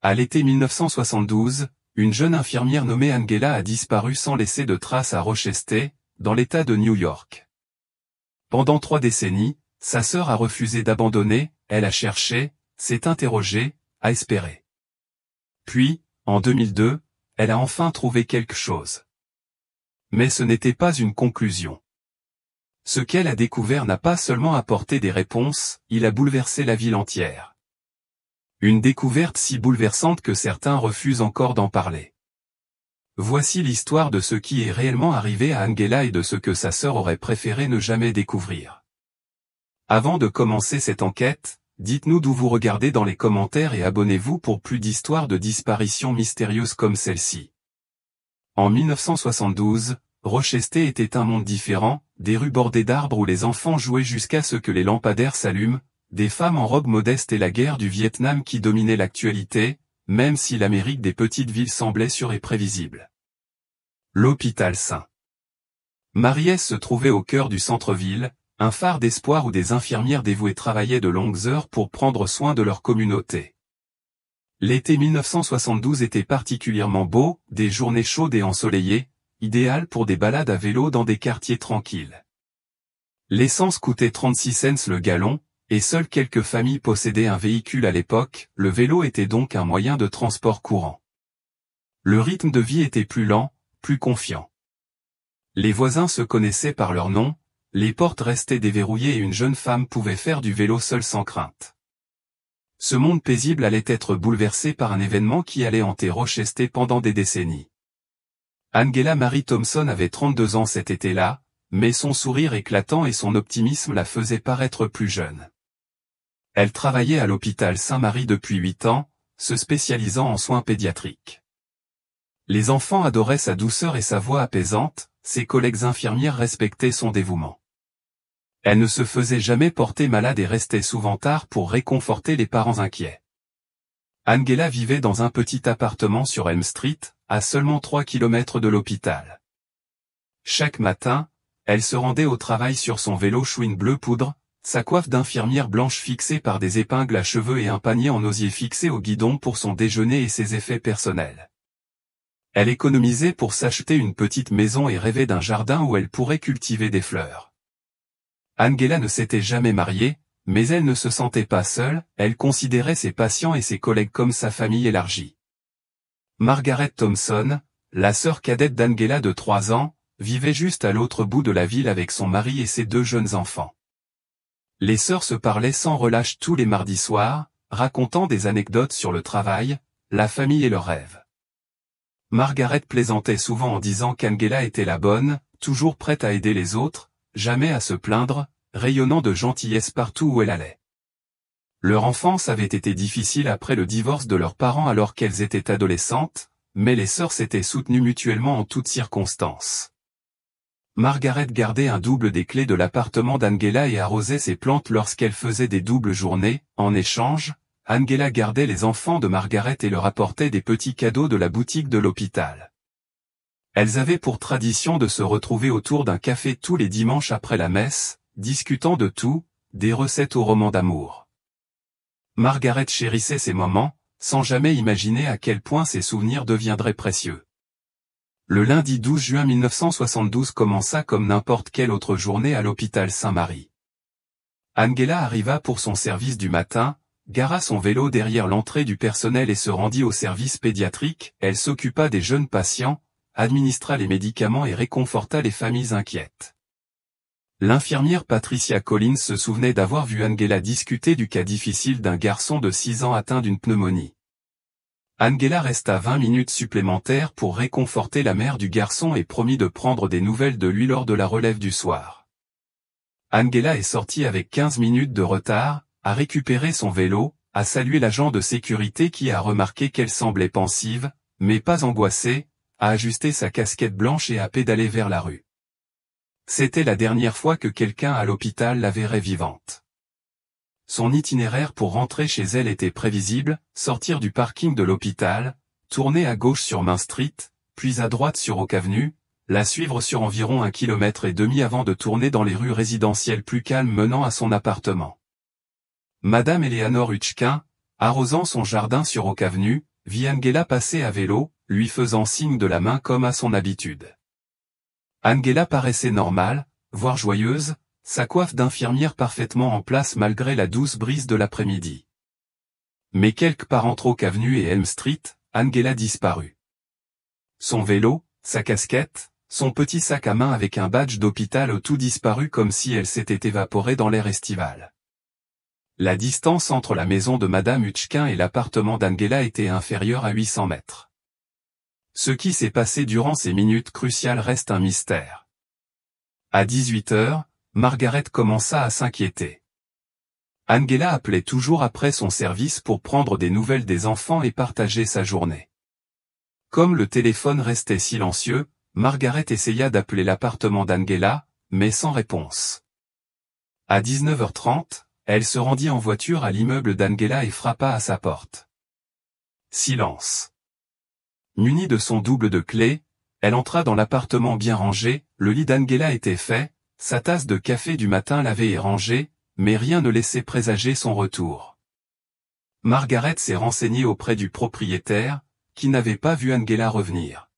À l'été 1972, une jeune infirmière nommée Angela a disparu sans laisser de traces à Rochester, dans l'État de New York. Pendant 3 décennies, sa sœur a refusé d'abandonner, elle a cherché, s'est interrogée, a espéré. Puis, en 2002, elle a enfin trouvé quelque chose. Mais ce n'était pas une conclusion. Ce qu'elle a découvert n'a pas seulement apporté des réponses, il a bouleversé la ville entière. Une découverte si bouleversante que certains refusent encore d'en parler. Voici l'histoire de ce qui est réellement arrivé à Angela et de ce que sa sœur aurait préféré ne jamais découvrir. Avant de commencer cette enquête, dites-nous d'où vous regardez dans les commentaires et abonnez-vous pour plus d'histoires de disparitions mystérieuses comme celle-ci. En 1972, Rochester était un monde différent, des rues bordées d'arbres où les enfants jouaient jusqu'à ce que les lampadaires s'allument, des femmes en robe modeste et la guerre du Vietnam qui dominait l'actualité, même si l'Amérique des petites villes semblait sûre et prévisible. L'hôpital St. Maries se trouvait au cœur du centre-ville, un phare d'espoir où des infirmières dévouées travaillaient de longues heures pour prendre soin de leur communauté. L'été 1972 était particulièrement beau, des journées chaudes et ensoleillées, idéales pour des balades à vélo dans des quartiers tranquilles. L'essence coûtait 36 cents le gallon, et seules quelques familles possédaient un véhicule à l'époque, le vélo était donc un moyen de transport courant. Le rythme de vie était plus lent, plus confiant. Les voisins se connaissaient par leur nom, les portes restaient déverrouillées et une jeune femme pouvait faire du vélo seule sans crainte. Ce monde paisible allait être bouleversé par un événement qui allait hanter Rochester pendant des décennies. Angela Marie Thompson avait 32 ans cet été-là, mais son sourire éclatant et son optimisme la faisaient paraître plus jeune. Elle travaillait à l'hôpital Saint-Marie depuis 8 ans, se spécialisant en soins pédiatriques. Les enfants adoraient sa douceur et sa voix apaisante, ses collègues infirmières respectaient son dévouement. Elle ne se faisait jamais porter malade et restait souvent tard pour réconforter les parents inquiets. Angela vivait dans un petit appartement sur Elm Street, à seulement 3 km de l'hôpital. Chaque matin, elle se rendait au travail sur son vélo chouine bleu poudre, sa coiffe d'infirmière blanche fixée par des épingles à cheveux et un panier en osier fixé au guidon pour son déjeuner et ses effets personnels. Elle économisait pour s'acheter une petite maison et rêvait d'un jardin où elle pourrait cultiver des fleurs. Angela ne s'était jamais mariée, mais elle ne se sentait pas seule, elle considérait ses patients et ses collègues comme sa famille élargie. Margaret Thompson, la sœur cadette d'Angela de 3 ans, vivait juste à l'autre bout de la ville avec son mari et ses 2 jeunes enfants. Les sœurs se parlaient sans relâche tous les mardis soirs, racontant des anecdotes sur le travail, la famille et leurs rêves. Margaret plaisantait souvent en disant qu'Angela était la bonne, toujours prête à aider les autres, jamais à se plaindre, rayonnant de gentillesse partout où elle allait. Leur enfance avait été difficile après le divorce de leurs parents alors qu'elles étaient adolescentes, mais les sœurs s'étaient soutenues mutuellement en toutes circonstances. Margaret gardait un double des clés de l'appartement d'Angela et arrosait ses plantes lorsqu'elle faisait des doubles journées. En échange, Angela gardait les enfants de Margaret et leur apportait des petits cadeaux de la boutique de l'hôpital. Elles avaient pour tradition de se retrouver autour d'un café tous les dimanches après la messe, discutant de tout, des recettes aux romans d'amour. Margaret chérissait ces moments, sans jamais imaginer à quel point ces souvenirs deviendraient précieux. Le lundi 12 juin 1972 commença comme n'importe quelle autre journée à l'hôpital Saint-Marie. Angela arriva pour son service du matin, gara son vélo derrière l'entrée du personnel et se rendit au service pédiatrique. Elle s'occupa des jeunes patients, administra les médicaments et réconforta les familles inquiètes. L'infirmière Patricia Collins se souvenait d'avoir vu Angela discuter du cas difficile d'un garçon de 6 ans atteint d'une pneumonie. Angela resta 20 minutes supplémentaires pour réconforter la mère du garçon et promit de prendre des nouvelles de lui lors de la relève du soir. Angela est sortie avec 15 minutes de retard, a récupéré son vélo, a salué l'agent de sécurité qui a remarqué qu'elle semblait pensive, mais pas angoissée, a ajusté sa casquette blanche et a pédalé vers la rue. C'était la dernière fois que quelqu'un à l'hôpital la verrait vivante. Son itinéraire pour rentrer chez elle était prévisible, sortir du parking de l'hôpital, tourner à gauche sur Main Street, puis à droite sur Oak Avenue, la suivre sur environ 1,5 km avant de tourner dans les rues résidentielles plus calmes menant à son appartement. Madame Eleanor Hutchkin, arrosant son jardin sur Oak Avenue, vit Angela passer à vélo, lui faisant signe de la main comme à son habitude. Angela paraissait normale, voire joyeuse, sa coiffe d'infirmière parfaitement en place malgré la douce brise de l'après-midi. Mais quelques pas entre Oak Avenue et Elm Street, Angela disparut. Son vélo, sa casquette, son petit sac à main avec un badge d'hôpital ont tout disparu comme si elle s'était évaporée dans l'air estival. La distance entre la maison de Madame Hutchkin et l'appartement d'Angela était inférieure à 800 mètres. Ce qui s'est passé durant ces minutes cruciales reste un mystère. À 18 heures, Margaret commença à s'inquiéter. Angela appelait toujours après son service pour prendre des nouvelles des enfants et partager sa journée. Comme le téléphone restait silencieux, Margaret essaya d'appeler l'appartement d'Angela, mais sans réponse. À 19h30, elle se rendit en voiture à l'immeuble d'Angela et frappa à sa porte. Silence. Munie de son double de clés, elle entra dans l'appartement bien rangé, le lit d'Angela était fait, sa tasse de café du matin lavée et rangée, mais rien ne laissait présager son retour. Margaret s'est renseignée auprès du propriétaire, qui n'avait pas vu Angela revenir.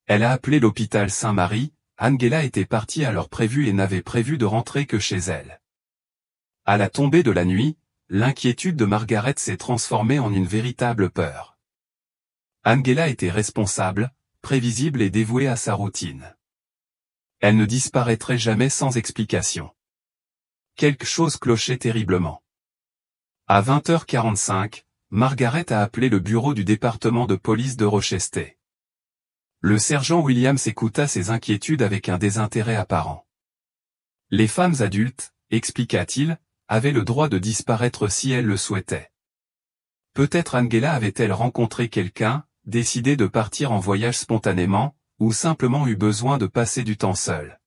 Elle a appelé l'hôpital Saint-Marie, Angela était partie à l'heure prévue et n'avait prévu de rentrer que chez elle. À la tombée de la nuit, l'inquiétude de Margaret s'est transformée en une véritable peur. Angela était responsable, prévisible et dévouée à sa routine. Elle ne disparaîtrait jamais sans explication. Quelque chose clochait terriblement. À 20h45, Margaret a appelé le bureau du département de police de Rochester. Le sergent Williams écouta ses inquiétudes avec un désintérêt apparent. Les femmes adultes, expliqua-t-il, avaient le droit de disparaître si elles le souhaitaient. Peut-être Angela avait-elle rencontré quelqu'un, décidé de partir en voyage spontanément, ou simplement eu besoin de passer du temps seule.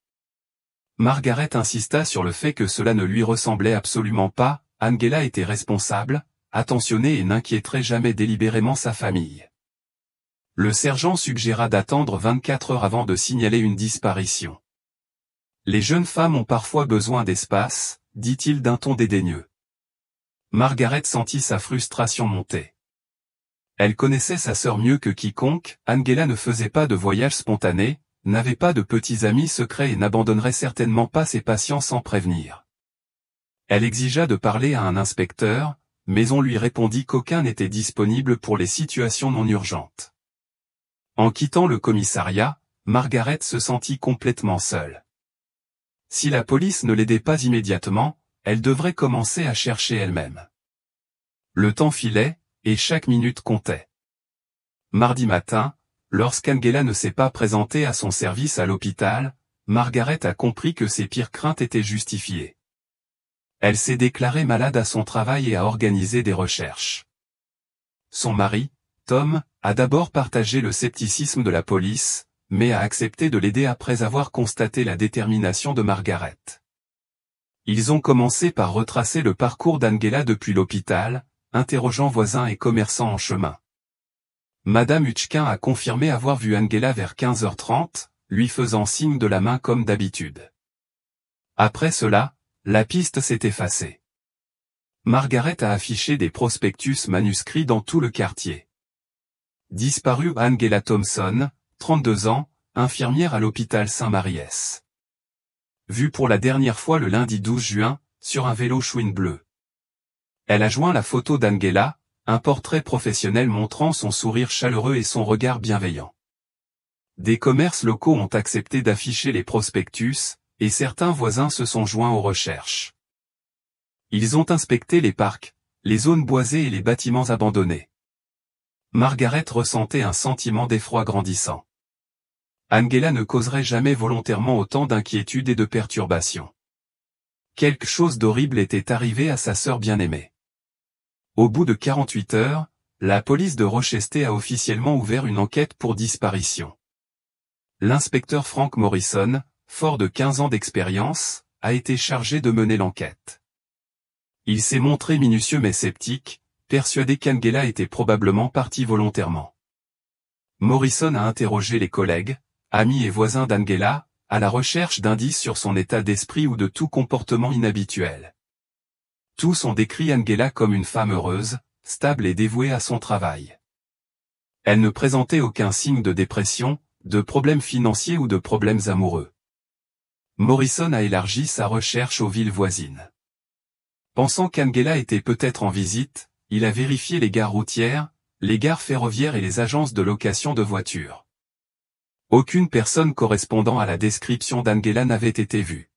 Margaret insista sur le fait que cela ne lui ressemblait absolument pas, Angela était responsable, attentionnée et n'inquiéterait jamais délibérément sa famille. Le sergent suggéra d'attendre 24 heures avant de signaler une disparition. Les jeunes femmes ont parfois besoin d'espace, dit-il d'un ton dédaigneux. Margaret sentit sa frustration monter. Elle connaissait sa sœur mieux que quiconque, Angela ne faisait pas de voyage spontané, n'avait pas de petits amis secrets et n'abandonnerait certainement pas ses patients sans prévenir. Elle exigea de parler à un inspecteur, mais on lui répondit qu'aucun n'était disponible pour les situations non urgentes. En quittant le commissariat, Margaret se sentit complètement seule. Si la police ne l'aidait pas immédiatement, elle devrait commencer à chercher elle-même. Le temps filait, et chaque minute comptait. Mardi matin, lorsqu'Angela ne s'est pas présentée à son service à l'hôpital, Margaret a compris que ses pires craintes étaient justifiées. Elle s'est déclarée malade à son travail et a organisé des recherches. Son mari, Tom, a d'abord partagé le scepticisme de la police, mais a accepté de l'aider après avoir constaté la détermination de Margaret. Ils ont commencé par retracer le parcours d'Angela depuis l'hôpital, interrogeant voisins et commerçants en chemin. Madame Hutchkin a confirmé avoir vu Angela vers 15h30, lui faisant signe de la main comme d'habitude. Après cela, la piste s'est effacée. Margaret a affiché des prospectus manuscrits dans tout le quartier. Disparue Angela Thompson, 32 ans, infirmière à l'hôpital Saint-Marie-S. Vue pour la dernière fois le lundi 12 juin, sur un vélo chouine bleu. Elle a joint la photo d'Angela, un portrait professionnel montrant son sourire chaleureux et son regard bienveillant. Des commerces locaux ont accepté d'afficher les prospectus, et certains voisins se sont joints aux recherches. Ils ont inspecté les parcs, les zones boisées et les bâtiments abandonnés. Margaret ressentait un sentiment d'effroi grandissant. Angela ne causerait jamais volontairement autant d'inquiétude et de perturbation. Quelque chose d'horrible était arrivé à sa sœur bien-aimée. Au bout de 48 heures, la police de Rochester a officiellement ouvert une enquête pour disparition. L'inspecteur Frank Morrison, fort de 15 ans d'expérience, a été chargé de mener l'enquête. Il s'est montré minutieux mais sceptique, persuadé qu'Angela était probablement partie volontairement. Morrison a interrogé les collègues, amis et voisins d'Angela, à la recherche d'indices sur son état d'esprit ou de tout comportement inhabituel. Tous ont décrit Angela comme une femme heureuse, stable et dévouée à son travail. Elle ne présentait aucun signe de dépression, de problèmes financiers ou de problèmes amoureux. Morrison a élargi sa recherche aux villes voisines. Pensant qu'Angela était peut-être en visite, il a vérifié les gares routières, les gares ferroviaires et les agences de location de voitures. Aucune personne correspondant à la description d'Angela n'avait été vue.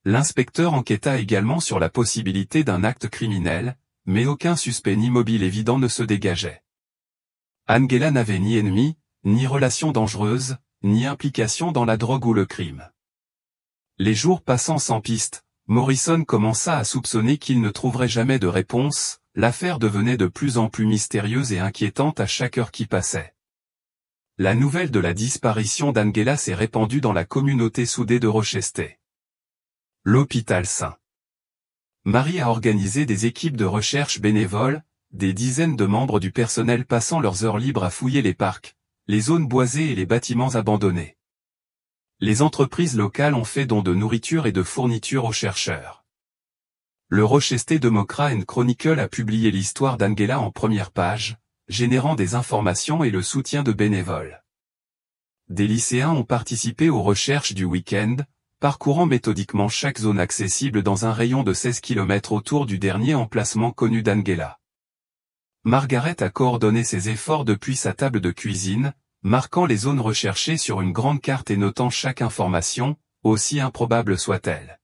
L'inspecteur enquêta également sur la possibilité d'un acte criminel, mais aucun suspect ni mobile évident ne se dégageait. Angela n'avait ni ennemi, ni relation dangereuse, ni implication dans la drogue ou le crime. Les jours passant sans piste, Morrison commença à soupçonner qu'il ne trouverait jamais de réponse, l'affaire devenait de plus en plus mystérieuse et inquiétante à chaque heure qui passait. La nouvelle de la disparition d'Angela s'est répandue dans la communauté soudée de Rochester. L'hôpital St. Mary a organisé des équipes de recherche bénévoles, des dizaines de membres du personnel passant leurs heures libres à fouiller les parcs, les zones boisées et les bâtiments abandonnés. Les entreprises locales ont fait don de nourriture et de fournitures aux chercheurs. Le Rochester Democrat & Chronicle a publié l'histoire d'Angela en première page, générant des informations et le soutien de bénévoles. Des lycéens ont participé aux recherches du week-end, parcourant méthodiquement chaque zone accessible dans un rayon de 16 km autour du dernier emplacement connu d'Angela. Margaret a coordonné ses efforts depuis sa table de cuisine, marquant les zones recherchées sur une grande carte et notant chaque information, aussi improbable soit-elle.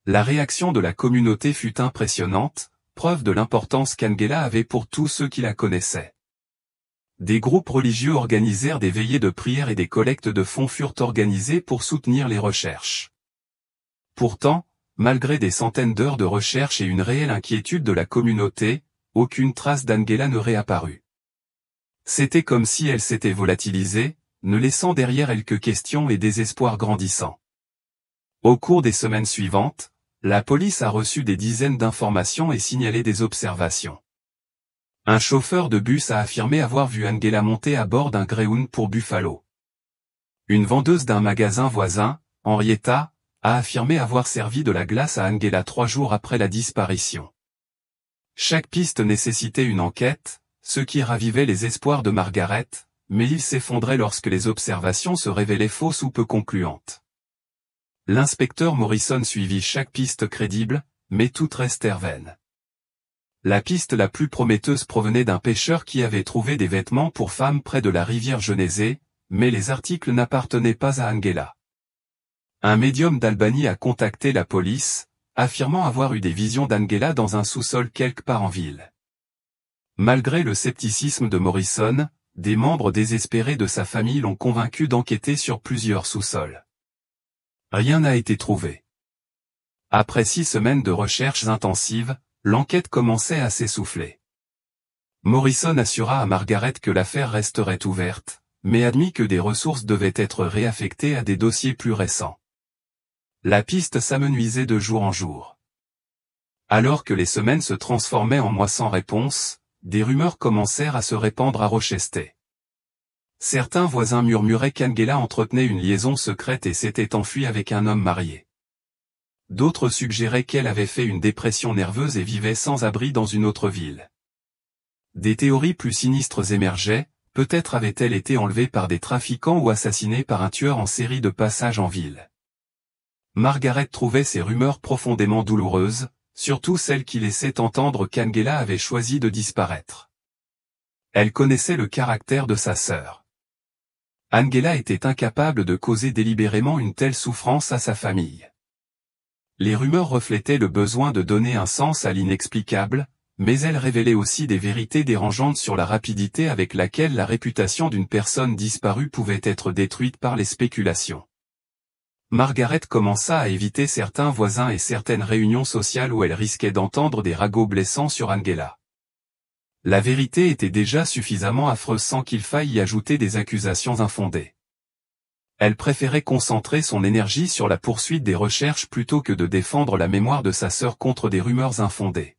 La réaction de la communauté fut impressionnante, preuve de l'importance qu'Angela avait pour tous ceux qui la connaissaient. Des groupes religieux organisèrent des veillées de prière et des collectes de fonds furent organisées pour soutenir les recherches. Pourtant, malgré des centaines d'heures de recherche et une réelle inquiétude de la communauté, aucune trace d'Angela ne réapparut. C'était comme si elle s'était volatilisée, ne laissant derrière elle que questions et désespoir grandissant. Au cours des semaines suivantes, la police a reçu des dizaines d'informations et signalé des observations. Un chauffeur de bus a affirmé avoir vu Angela monter à bord d'un Greyhound pour Buffalo. Une vendeuse d'un magasin voisin, Henrietta, a affirmé avoir servi de la glace à Angela 3 jours après la disparition. Chaque piste nécessitait une enquête, ce qui ravivait les espoirs de Margaret, mais ils s'effondraient lorsque les observations se révélaient fausses ou peu concluantes. L'inspecteur Morrison suivit chaque piste crédible, mais toutes restèrent vaines. La piste la plus prometteuse provenait d'un pêcheur qui avait trouvé des vêtements pour femmes près de la rivière Genesée, mais les articles n'appartenaient pas à Angela. Un médium d'Albany a contacté la police, affirmant avoir eu des visions d'Angela dans un sous-sol quelque part en ville. Malgré le scepticisme de Morrison, des membres désespérés de sa famille l'ont convaincu d'enquêter sur plusieurs sous-sols. Rien n'a été trouvé. Après 6 semaines de recherches intensives, l'enquête commençait à s'essouffler. Morrison assura à Margaret que l'affaire resterait ouverte, mais admit que des ressources devaient être réaffectées à des dossiers plus récents. La piste s'amenuisait de jour en jour. Alors que les semaines se transformaient en mois sans réponse, des rumeurs commencèrent à se répandre à Rochester. Certains voisins murmuraient qu'Angela entretenait une liaison secrète et s'était enfuie avec un homme marié. D'autres suggéraient qu'elle avait fait une dépression nerveuse et vivait sans abri dans une autre ville. Des théories plus sinistres émergeaient, peut-être avait-elle été enlevée par des trafiquants ou assassinée par un tueur en série de passage en ville. Margaret trouvait ces rumeurs profondément douloureuses, surtout celles qui laissaient entendre qu'Angela avait choisi de disparaître. Elle connaissait le caractère de sa sœur. Angela était incapable de causer délibérément une telle souffrance à sa famille. Les rumeurs reflétaient le besoin de donner un sens à l'inexplicable, mais elles révélaient aussi des vérités dérangeantes sur la rapidité avec laquelle la réputation d'une personne disparue pouvait être détruite par les spéculations. Margaret commença à éviter certains voisins et certaines réunions sociales où elle risquait d'entendre des ragots blessants sur Angela. La vérité était déjà suffisamment affreuse sans qu'il faille y ajouter des accusations infondées. Elle préférait concentrer son énergie sur la poursuite des recherches plutôt que de défendre la mémoire de sa sœur contre des rumeurs infondées.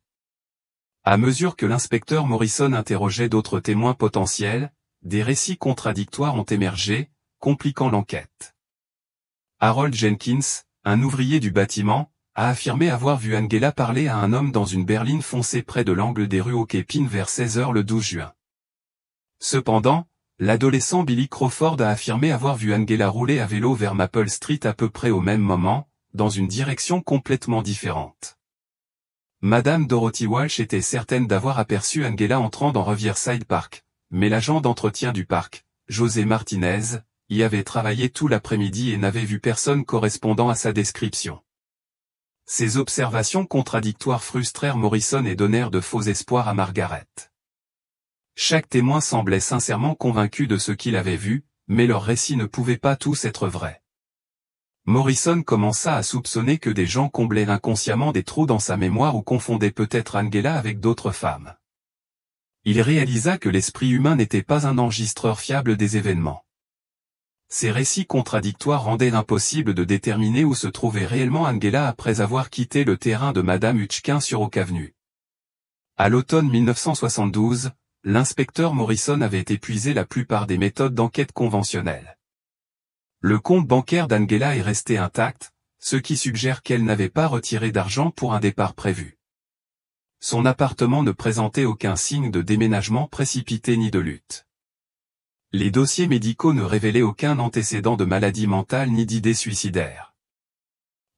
À mesure que l'inspecteur Morrison interrogeait d'autres témoins potentiels, des récits contradictoires ont émergé, compliquant l'enquête. Harold Jenkins, un ouvrier du bâtiment, a affirmé avoir vu Angela parler à un homme dans une berline foncée près de l'angle des rues Oképine vers 16 h le 12 juin. Cependant, l'adolescent Billy Crawford a affirmé avoir vu Angela rouler à vélo vers Maple Street à peu près au même moment, dans une direction complètement différente. Madame Dorothy Walsh était certaine d'avoir aperçu Angela entrant dans Riverside Park, mais l'agent d'entretien du parc, José Martinez, y avait travaillé tout l'après-midi et n'avait vu personne correspondant à sa description. Ces observations contradictoires frustrèrent Morrison et donnèrent de faux espoirs à Margaret. Chaque témoin semblait sincèrement convaincu de ce qu'il avait vu, mais leurs récits ne pouvaient pas tous être vrais. Morrison commença à soupçonner que des gens comblaient inconsciemment des trous dans sa mémoire ou confondaient peut-être Angela avec d'autres femmes. Il réalisa que l'esprit humain n'était pas un enregistreur fiable des événements. Ces récits contradictoires rendaient impossible de déterminer où se trouvait réellement Angela après avoir quitté le terrain de Madame Hutchkin sur Oak Avenue. À l'automne 1972, l'inspecteur Morrison avait épuisé la plupart des méthodes d'enquête conventionnelles. Le compte bancaire d'Angela est resté intact, ce qui suggère qu'elle n'avait pas retiré d'argent pour un départ prévu. Son appartement ne présentait aucun signe de déménagement précipité ni de lutte. Les dossiers médicaux ne révélaient aucun antécédent de maladie mentale ni d'idées suicidaires.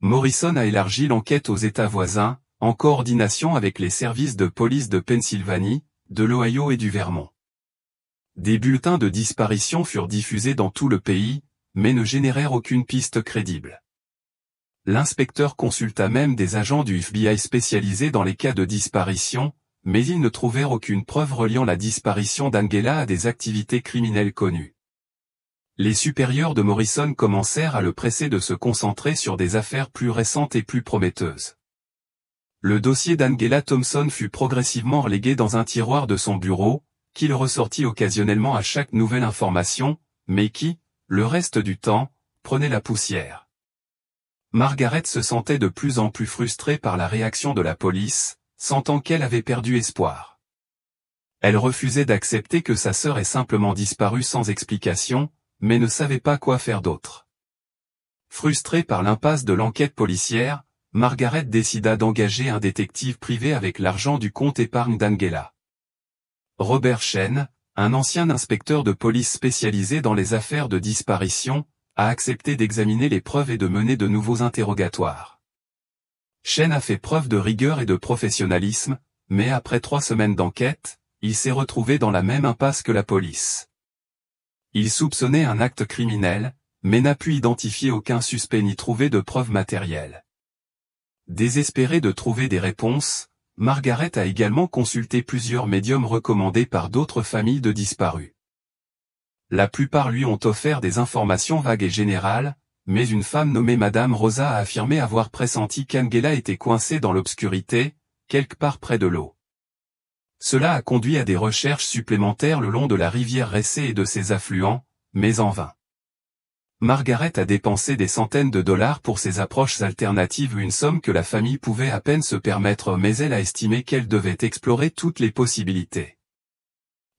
Morrison a élargi l'enquête aux États voisins, en coordination avec les services de police de Pennsylvanie, de l'Ohio et du Vermont. Des bulletins de disparition furent diffusés dans tout le pays, mais ne générèrent aucune piste crédible. L'inspecteur consulta même des agents du FBI spécialisés dans les cas de disparition, mais ils ne trouvèrent aucune preuve reliant la disparition d'Angela à des activités criminelles connues. Les supérieurs de Morrison commencèrent à le presser de se concentrer sur des affaires plus récentes et plus prometteuses. Le dossier d'Angela Thompson fut progressivement relégué dans un tiroir de son bureau, qu'il ressortit occasionnellement à chaque nouvelle information, mais qui, le reste du temps, prenait la poussière. Margaret se sentait de plus en plus frustrée par la réaction de la police, sentant qu'elle avait perdu espoir. Elle refusait d'accepter que sa sœur ait simplement disparu sans explication, mais ne savait pas quoi faire d'autre. Frustrée par l'impasse de l'enquête policière, Margaret décida d'engager un détective privé avec l'argent du compte épargne d'Angela. Robert Shen, un ancien inspecteur de police spécialisé dans les affaires de disparition, a accepté d'examiner les preuves et de mener de nouveaux interrogatoires. Shen a fait preuve de rigueur et de professionnalisme, mais après 3 semaines d'enquête, il s'est retrouvé dans la même impasse que la police. Il soupçonnait un acte criminel, mais n'a pu identifier aucun suspect ni trouver de preuves matérielles. Désespérée de trouver des réponses, Margaret a également consulté plusieurs médiums recommandés par d'autres familles de disparus. La plupart lui ont offert des informations vagues et générales, mais une femme nommée Madame Rosa a affirmé avoir pressenti qu'Angela était coincée dans l'obscurité, quelque part près de l'eau. Cela a conduit à des recherches supplémentaires le long de la rivière Ressé et de ses affluents, mais en vain. Margaret a dépensé des centaines de dollars pour ces approches alternatives, une somme que la famille pouvait à peine se permettre, mais elle a estimé qu'elle devait explorer toutes les possibilités.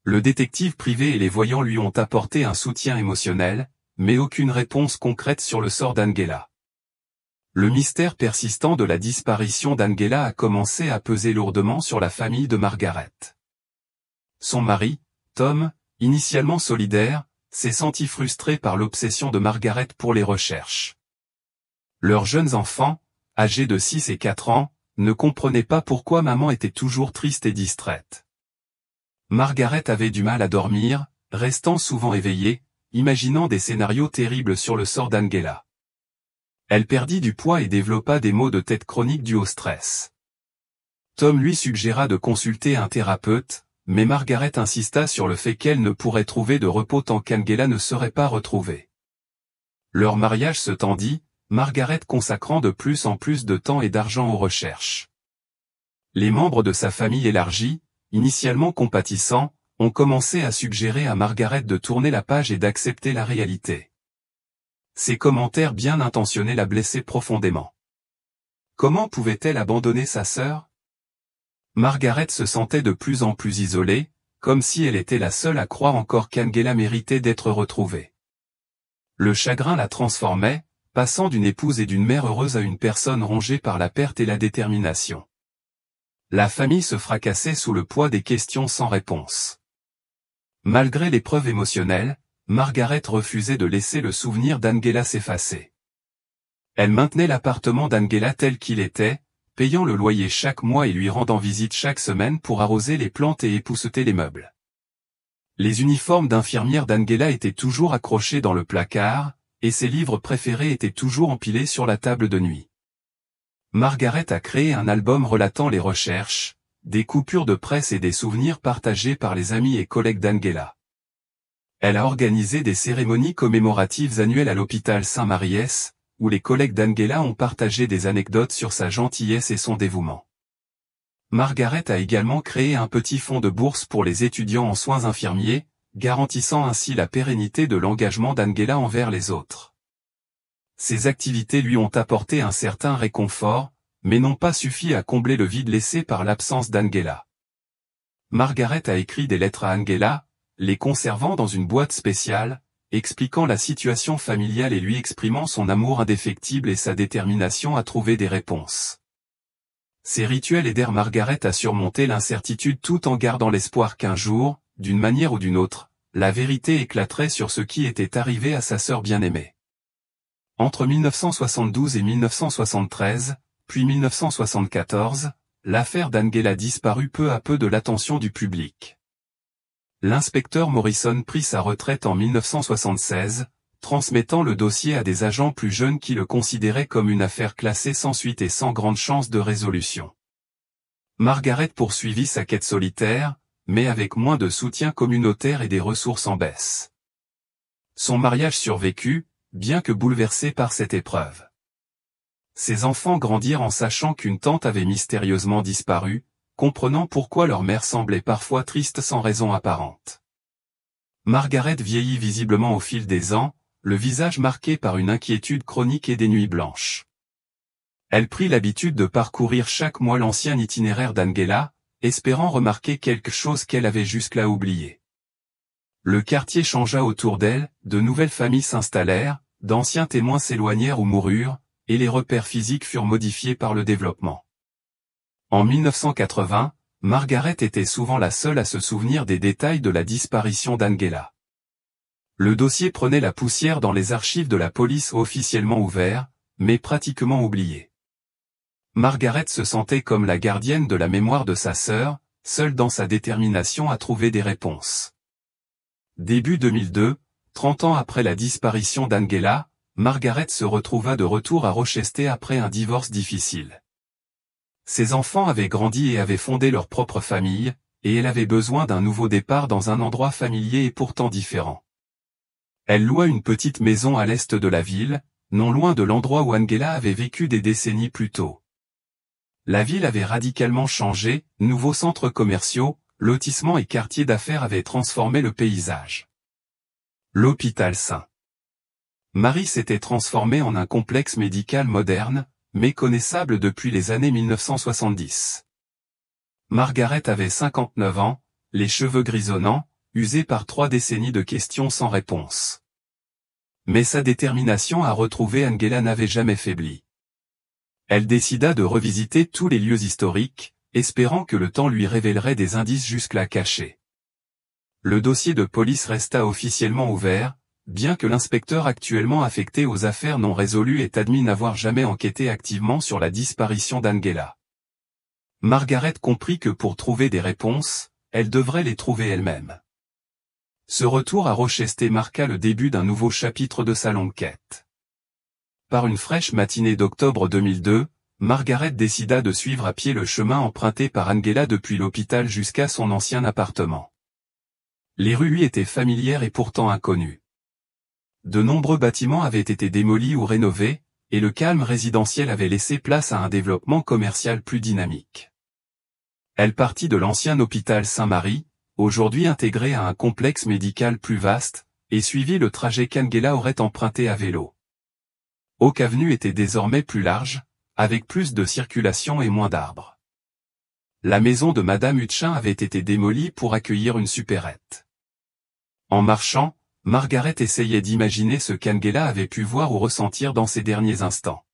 Le détective privé et les voyants lui ont apporté un soutien émotionnel, mais aucune réponse concrète sur le sort d'Angela. Le mystère persistant de la disparition d'Angela a commencé à peser lourdement sur la famille de Margaret. Son mari, Tom, initialement solidaire, s'est senti frustré par l'obsession de Margaret pour les recherches. Leurs jeunes enfants, âgés de 6 et 4 ans, ne comprenaient pas pourquoi maman était toujours triste et distraite. Margaret avait du mal à dormir, restant souvent éveillée, imaginant des scénarios terribles sur le sort d'Angela. Elle perdit du poids et développa des maux de tête chroniques dus au stress. Tom lui suggéra de consulter un thérapeute, mais Margaret insista sur le fait qu'elle ne pourrait trouver de repos tant qu'Angela ne serait pas retrouvée. Leur mariage se tendit, Margaret consacrant de plus en plus de temps et d'argent aux recherches. Les membres de sa famille élargie, initialement compatissants, ont commencé à suggérer à Margaret de tourner la page et d'accepter la réalité. Ces commentaires bien intentionnés la blessaient profondément. Comment pouvait-elle abandonner sa sœur ? Margaret se sentait de plus en plus isolée, comme si elle était la seule à croire encore qu'Angela méritait d'être retrouvée. Le chagrin la transformait, passant d'une épouse et d'une mère heureuse à une personne rongée par la perte et la détermination. La famille se fracassait sous le poids des questions sans réponse. Malgré l'épreuve émotionnelle, Margaret refusait de laisser le souvenir d'Angela s'effacer. Elle maintenait l'appartement d'Angela tel qu'il était, payant le loyer chaque mois et lui rendant visite chaque semaine pour arroser les plantes et épousseter les meubles. Les uniformes d'infirmière d'Angela étaient toujours accrochés dans le placard, et ses livres préférés étaient toujours empilés sur la table de nuit. Margaret a créé un album relatant les recherches, des coupures de presse et des souvenirs partagés par les amis et collègues d'Angela. Elle a organisé des cérémonies commémoratives annuelles à l'hôpital Saint-Maries, où les collègues d'Angela ont partagé des anecdotes sur sa gentillesse et son dévouement. Margaret a également créé un petit fonds de bourse pour les étudiants en soins infirmiers, garantissant ainsi la pérennité de l'engagement d'Angela envers les autres. Ces activités lui ont apporté un certain réconfort, mais n'ont pas suffi à combler le vide laissé par l'absence d'Angela. Margaret a écrit des lettres à Angela, les conservant dans une boîte spéciale, expliquant la situation familiale et lui exprimant son amour indéfectible et sa détermination à trouver des réponses. Ces rituels aidèrent Margaret à surmonter l'incertitude tout en gardant l'espoir qu'un jour, d'une manière ou d'une autre, la vérité éclaterait sur ce qui était arrivé à sa sœur bien-aimée. Entre 1972 et 1973, puis 1974, l'affaire d'Angela disparut peu à peu de l'attention du public. L'inspecteur Morrison prit sa retraite en 1976, transmettant le dossier à des agents plus jeunes qui le considéraient comme une affaire classée sans suite et sans grande chance de résolution. Margaret poursuivit sa quête solitaire, mais avec moins de soutien communautaire et des ressources en baisse. Son mariage survécut, bien que bouleversé par cette épreuve. Ses enfants grandirent en sachant qu'une tante avait mystérieusement disparu, comprenant pourquoi leur mère semblait parfois triste sans raison apparente. Margaret vieillit visiblement au fil des ans, le visage marqué par une inquiétude chronique et des nuits blanches. Elle prit l'habitude de parcourir chaque mois l'ancien itinéraire d'Angela, espérant remarquer quelque chose qu'elle avait jusque-là oublié. Le quartier changea autour d'elle, de nouvelles familles s'installèrent, d'anciens témoins s'éloignèrent ou moururent, et les repères physiques furent modifiés par le développement. En 1980, Margaret était souvent la seule à se souvenir des détails de la disparition d'Angela. Le dossier prenait la poussière dans les archives de la police officiellement ouverts, mais pratiquement oubliés. Margaret se sentait comme la gardienne de la mémoire de sa sœur, seule dans sa détermination à trouver des réponses. Début 2002, 30 ans après la disparition d'Angela, Margaret se retrouva de retour à Rochester après un divorce difficile. Ses enfants avaient grandi et avaient fondé leur propre famille, et elle avait besoin d'un nouveau départ dans un endroit familier et pourtant différent. Elle loua une petite maison à l'est de la ville, non loin de l'endroit où Angela avait vécu des décennies plus tôt. La ville avait radicalement changé, nouveaux centres commerciaux, lotissements et quartiers d'affaires avaient transformé le paysage. L'hôpital St. Marie s'était transformé en un complexe médical moderne, méconnaissable depuis les années 1970. Margaret avait 59 ans, les cheveux grisonnants, usés par 3 décennies de questions sans réponse. Mais sa détermination à retrouver Angela n'avait jamais faibli. Elle décida de revisiter tous les lieux historiques, espérant que le temps lui révélerait des indices jusque-là cachés. Le dossier de police resta officiellement ouvert, bien que l'inspecteur actuellement affecté aux affaires non résolues ait admis n'avoir jamais enquêté activement sur la disparition d'Angela. Margaret comprit que pour trouver des réponses, elle devrait les trouver elle-même. Ce retour à Rochester marqua le début d'un nouveau chapitre de sa longue quête. Par une fraîche matinée d'octobre 2002, Margaret décida de suivre à pied le chemin emprunté par Angela depuis l'hôpital jusqu'à son ancien appartement. Les rues lui étaient familières et pourtant inconnues. De nombreux bâtiments avaient été démolis ou rénovés, et le calme résidentiel avait laissé place à un développement commercial plus dynamique. Elle partit de l'ancien hôpital Saint-Marie, aujourd'hui intégré à un complexe médical plus vaste, et suivit le trajet qu'Angela aurait emprunté à vélo. Oak Avenue était désormais plus large, avec plus de circulation et moins d'arbres. La maison de Madame Hutchin avait été démolie pour accueillir une supérette. En marchant, Margaret essayait d'imaginer ce qu'Angela avait pu voir ou ressentir dans ces derniers instants.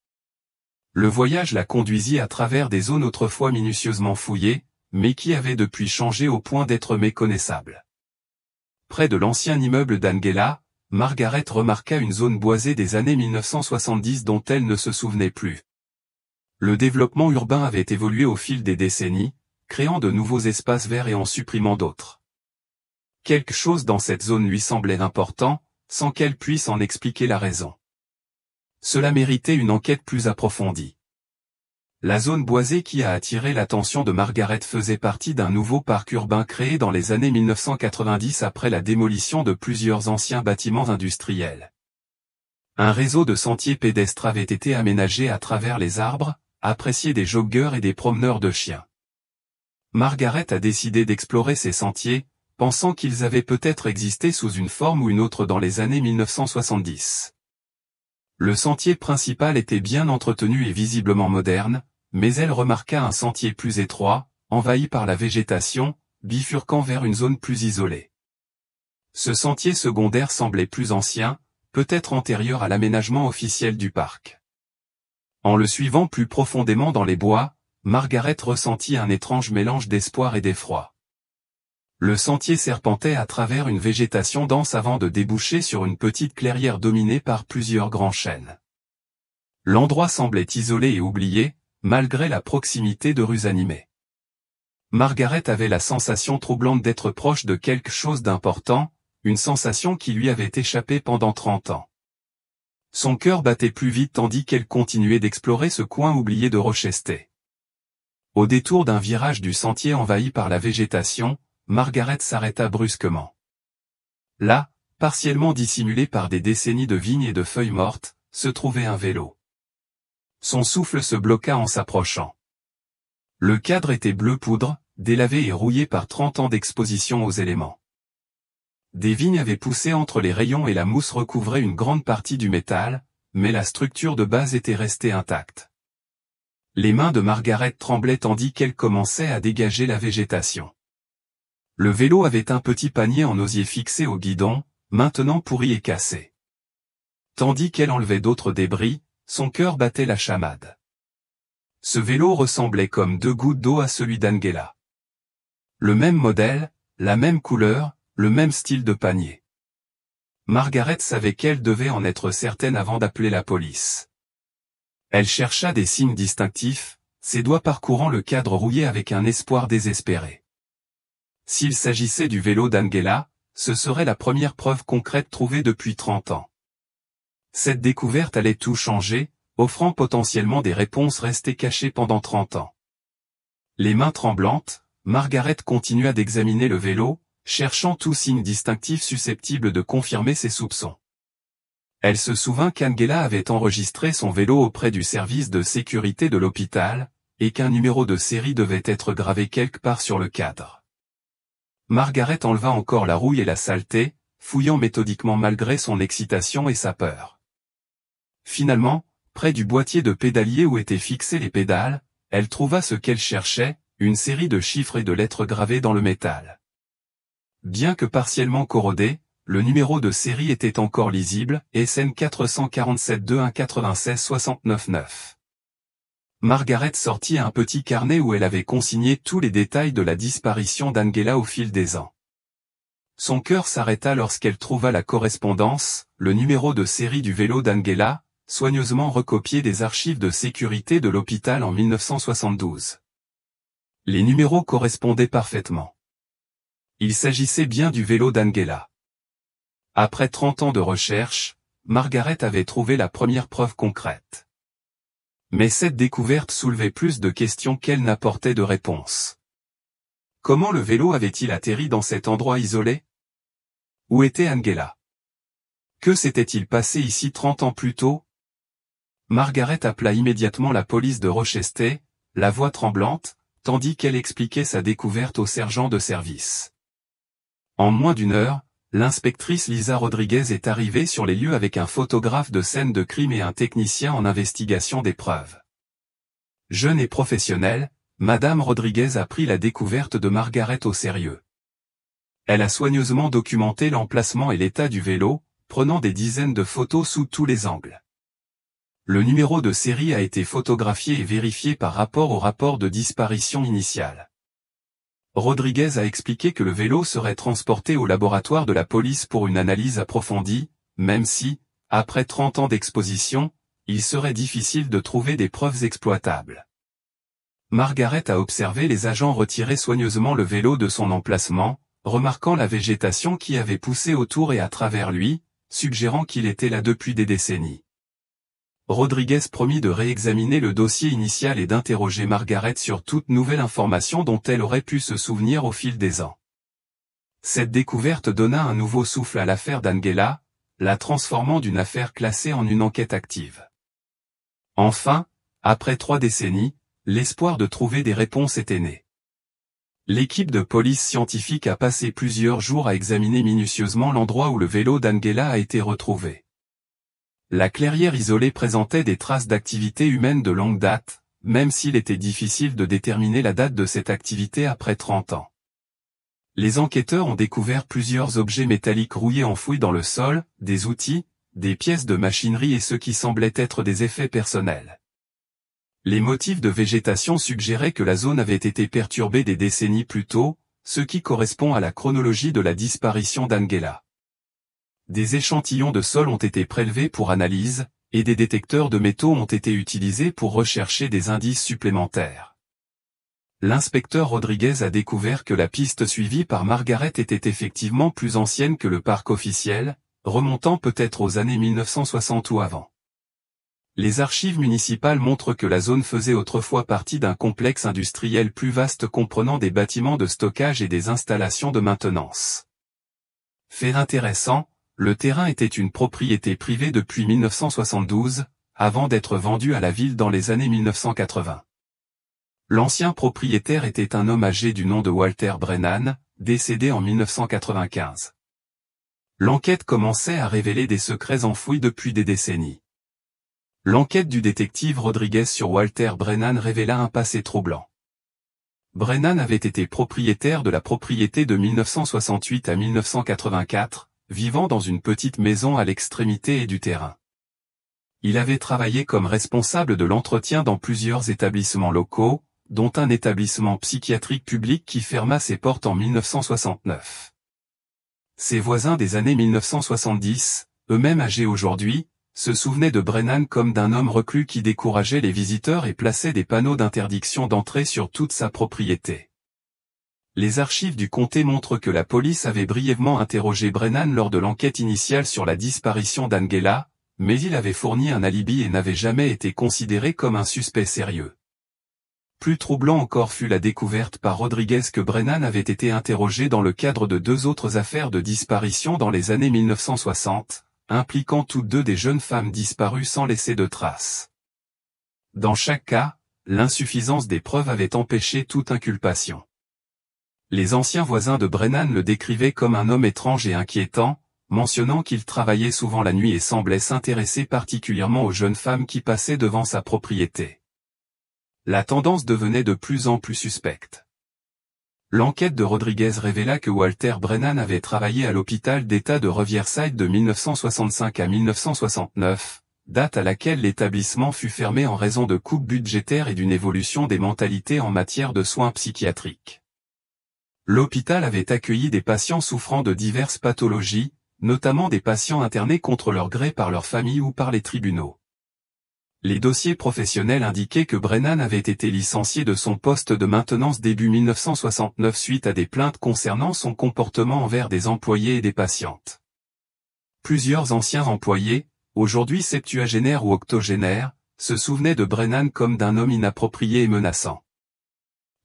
Le voyage la conduisit à travers des zones autrefois minutieusement fouillées, mais qui avaient depuis changé au point d'être méconnaissables. près de l'ancien immeuble d'Angela, Margaret remarqua une zone boisée des années 1970 dont elle ne se souvenait plus. Le développement urbain avait évolué au fil des décennies, créant de nouveaux espaces verts et en supprimant d'autres. Quelque chose dans cette zone lui semblait important, sans qu'elle puisse en expliquer la raison. Cela méritait une enquête plus approfondie. La zone boisée qui a attiré l'attention de Margaret faisait partie d'un nouveau parc urbain créé dans les années 1990 après la démolition de plusieurs anciens bâtiments industriels. Un réseau de sentiers pédestres avait été aménagé à travers les arbres, apprécié des joggeurs et des promeneurs de chiens. Margaret a décidé d'explorer ces sentiers, pensant qu'ils avaient peut-être existé sous une forme ou une autre dans les années 1970. Le sentier principal était bien entretenu et visiblement moderne, mais elle remarqua un sentier plus étroit, envahi par la végétation, bifurquant vers une zone plus isolée. Ce sentier secondaire semblait plus ancien, peut-être antérieur à l'aménagement officiel du parc. En le suivant plus profondément dans les bois, Margaret ressentit un étrange mélange d'espoir et d'effroi. Le sentier serpentait à travers une végétation dense avant de déboucher sur une petite clairière dominée par plusieurs grands chênes. L'endroit semblait isolé et oublié, malgré la proximité de rues animées. Margaret avait la sensation troublante d'être proche de quelque chose d'important, une sensation qui lui avait échappé pendant 30 ans. Son cœur battait plus vite tandis qu'elle continuait d'explorer ce coin oublié de Rochester. Au détour d'un virage du sentier envahi par la végétation, Margaret s'arrêta brusquement. Là, partiellement dissimulé par des décennies de vignes et de feuilles mortes, se trouvait un vélo. Son souffle se bloqua en s'approchant. Le cadre était bleu poudre, délavé et rouillé par 30 ans d'exposition aux éléments. Des vignes avaient poussé entre les rayons et la mousse recouvrait une grande partie du métal, mais la structure de base était restée intacte. Les mains de Margaret tremblaient tandis qu'elle commençait à dégager la végétation. Le vélo avait un petit panier en osier fixé au guidon, maintenant pourri et cassé. Tandis qu'elle enlevait d'autres débris, son cœur battait la chamade. Ce vélo ressemblait comme 2 gouttes d'eau à celui d'Angela. Le même modèle, la même couleur, le même style de panier. Margaret savait qu'elle devait en être certaine avant d'appeler la police. Elle chercha des signes distinctifs, ses doigts parcourant le cadre rouillé avec un espoir désespéré. S'il s'agissait du vélo d'Angela, ce serait la première preuve concrète trouvée depuis 30 ans. Cette découverte allait tout changer, offrant potentiellement des réponses restées cachées pendant 30 ans. Les mains tremblantes, Margaret continua d'examiner le vélo, cherchant tout signe distinctif susceptible de confirmer ses soupçons. Elle se souvint qu'Angela avait enregistré son vélo auprès du service de sécurité de l'hôpital, et qu'un numéro de série devait être gravé quelque part sur le cadre. Margaret enleva encore la rouille et la saleté, fouillant méthodiquement malgré son excitation et sa peur. Finalement, près du boîtier de pédalier où étaient fixées les pédales, elle trouva ce qu'elle cherchait, une série de chiffres et de lettres gravées dans le métal. Bien que partiellement corrodé, le numéro de série était encore lisible, SN 447-21-96-69-9. Margaret sortit un petit carnet où elle avait consigné tous les détails de la disparition d'Angela au fil des ans. Son cœur s'arrêta lorsqu'elle trouva la correspondance, le numéro de série du vélo d'Angela, soigneusement recopié des archives de sécurité de l'hôpital en 1972. Les numéros correspondaient parfaitement. Il s'agissait bien du vélo d'Angela. Après 30 ans de recherche, Margaret avait trouvé la première preuve concrète. Mais cette découverte soulevait plus de questions qu'elle n'apportait de réponses. Comment le vélo avait-il atterri dans cet endroit isolé? Où était Angela? Que s'était-il passé ici 30 ans plus tôt? Margaret appela immédiatement la police de Rochester, la voix tremblante, tandis qu'elle expliquait sa découverte au sergent de service. En moins d'une heure, l'inspectrice Lisa Rodriguez est arrivée sur les lieux avec un photographe de scène de crime et un technicien en investigation des preuves. Jeune et professionnelle, Madame Rodriguez a pris la découverte de Margaret au sérieux. Elle a soigneusement documenté l'emplacement et l'état du vélo, prenant des dizaines de photos sous tous les angles. Le numéro de série a été photographié et vérifié par rapport au rapport de disparition initial. Rodriguez a expliqué que le vélo serait transporté au laboratoire de la police pour une analyse approfondie, même si, après 30 ans d'exposition, il serait difficile de trouver des preuves exploitables. Margaret a observé les agents retirer soigneusement le vélo de son emplacement, remarquant la végétation qui avait poussé autour et à travers lui, suggérant qu'il était là depuis des décennies. Rodriguez promit de réexaminer le dossier initial et d'interroger Margaret sur toute nouvelle information dont elle aurait pu se souvenir au fil des ans. Cette découverte donna un nouveau souffle à l'affaire d'Angela, la transformant d'une affaire classée en une enquête active. Enfin, après 3 décennies, l'espoir de trouver des réponses était né. L'équipe de police scientifique a passé plusieurs jours à examiner minutieusement l'endroit où le vélo d'Angela a été retrouvé. La clairière isolée présentait des traces d'activité humaine de longue date, même s'il était difficile de déterminer la date de cette activité après 30 ans. Les enquêteurs ont découvert plusieurs objets métalliques rouillés enfouis dans le sol, des outils, des pièces de machinerie et ce qui semblait être des effets personnels. Les motifs de végétation suggéraient que la zone avait été perturbée des décennies plus tôt, ce qui correspond à la chronologie de la disparition d'Angela. Des échantillons de sol ont été prélevés pour analyse, et des détecteurs de métaux ont été utilisés pour rechercher des indices supplémentaires. L'inspecteur Rodriguez a découvert que la piste suivie par Margaret était effectivement plus ancienne que le parc officiel, remontant peut-être aux années 1960 ou avant. Les archives municipales montrent que la zone faisait autrefois partie d'un complexe industriel plus vaste comprenant des bâtiments de stockage et des installations de maintenance. Fait intéressant, le terrain était une propriété privée depuis 1972, avant d'être vendu à la ville dans les années 1980. L'ancien propriétaire était un homme âgé du nom de Walter Brennan, décédé en 1995. L'enquête commençait à révéler des secrets enfouis depuis des décennies. L'enquête du détective Rodriguez sur Walter Brennan révéla un passé troublant. Brennan avait été propriétaire de la propriété de 1968 à 1984, vivant dans une petite maison à l'extrémité et du terrain. Il avait travaillé comme responsable de l'entretien dans plusieurs établissements locaux, dont un établissement psychiatrique public qui ferma ses portes en 1969. Ses voisins des années 1970, eux-mêmes âgés aujourd'hui, se souvenaient de Brennan comme d'un homme reclus qui décourageait les visiteurs et plaçait des panneaux d'interdiction d'entrée sur toute sa propriété. Les archives du comté montrent que la police avait brièvement interrogé Brennan lors de l'enquête initiale sur la disparition d'Angela, mais il avait fourni un alibi et n'avait jamais été considéré comme un suspect sérieux. Plus troublant encore fut la découverte par Rodriguez que Brennan avait été interrogé dans le cadre de 2 autres affaires de disparition dans les années 1960, impliquant toutes 2 des jeunes femmes disparues sans laisser de traces. Dans chaque cas, l'insuffisance des preuves avait empêché toute inculpation. Les anciens voisins de Brennan le décrivaient comme un homme étrange et inquiétant, mentionnant qu'il travaillait souvent la nuit et semblait s'intéresser particulièrement aux jeunes femmes qui passaient devant sa propriété. La tendance devenait de plus en plus suspecte. L'enquête de Rodriguez révéla que Walter Brennan avait travaillé à l'hôpital d'État de Riverside de 1965 à 1969, date à laquelle l'établissement fut fermé en raison de coupes budgétaires et d'une évolution des mentalités en matière de soins psychiatriques. L'hôpital avait accueilli des patients souffrant de diverses pathologies, notamment des patients internés contre leur gré par leur famille ou par les tribunaux. Les dossiers professionnels indiquaient que Brennan avait été licencié de son poste de maintenance début 1969 suite à des plaintes concernant son comportement envers des employés et des patientes. Plusieurs anciens employés, aujourd'hui septuagénaires ou octogénaires, se souvenaient de Brennan comme d'un homme inapproprié et menaçant.